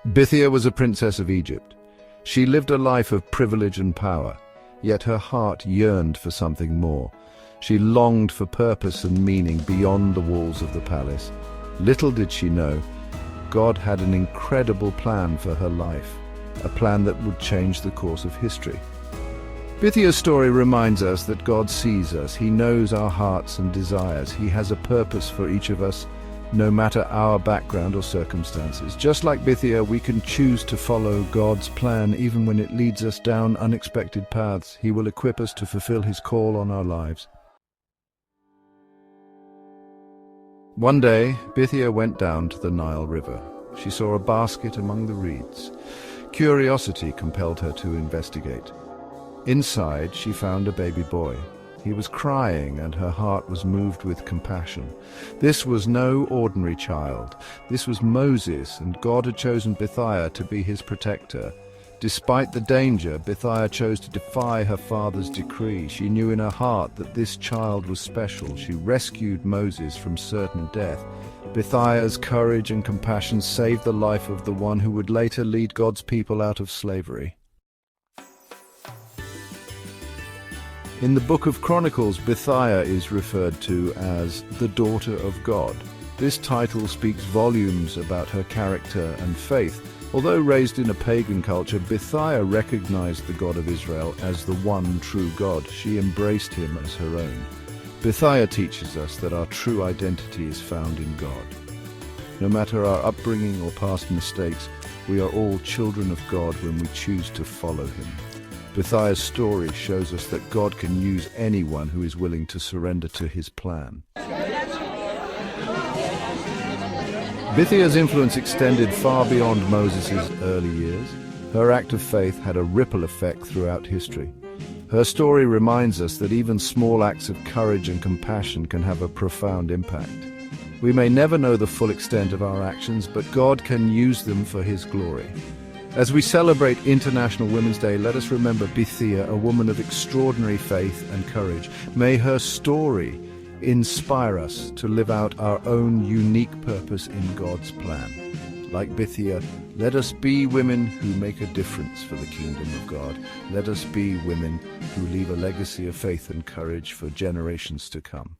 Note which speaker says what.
Speaker 1: BatYaH was a princess of Egypt. She lived a life of privilege and power, yet her heart yearned for something more. She longed for purpose and meaning beyond the walls of the palace. Little did she know, God had an incredible plan for her life, a plan that would change the course of history. BatYaH's story reminds us that God sees us. He knows our hearts and desires. He has a purpose for each of us, no matter our background or circumstances. Just like BatYaH, we can choose to follow God's plan even when it leads us down unexpected paths. He will equip us to fulfill His call on our lives. One day, BatYaH went down to the Nile River. She saw a basket among the reeds. Curiosity compelled her to investigate. Inside, she found a baby boy. He was crying, and her heart was moved with compassion. This was no ordinary child. This was Moses, and God had chosen BatYaH to be his protector. Despite the danger, BatYaH chose to defy her father's decree. She knew in her heart that this child was special. She rescued Moses from certain death. BatYaH's courage and compassion saved the life of the one who would later lead God's people out of slavery. In the Book of Chronicles, BatYaH is referred to as the daughter of God. This title speaks volumes about her character and faith. Although raised in a pagan culture, BatYaH recognized the God of Israel as the one true God. She embraced him as her own. BatYaH teaches us that our true identity is found in God. No matter our upbringing or past mistakes, we are all children of God when we choose to follow him. BatYaH's story shows us that God can use anyone who is willing to surrender to his plan. BatYaH's influence extended far beyond Moses' early years. Her act of faith had a ripple effect throughout history. Her story reminds us that even small acts of courage and compassion can have a profound impact. We may never know the full extent of our actions, but God can use them for his glory. As we celebrate International Women's Day, let us remember BatYaH, a woman of extraordinary faith and courage. May her story inspire us to live out our own unique purpose in God's plan. Like BatYaH, let us be women who make a difference for the kingdom of God. Let us be women who leave a legacy of faith and courage for generations to come.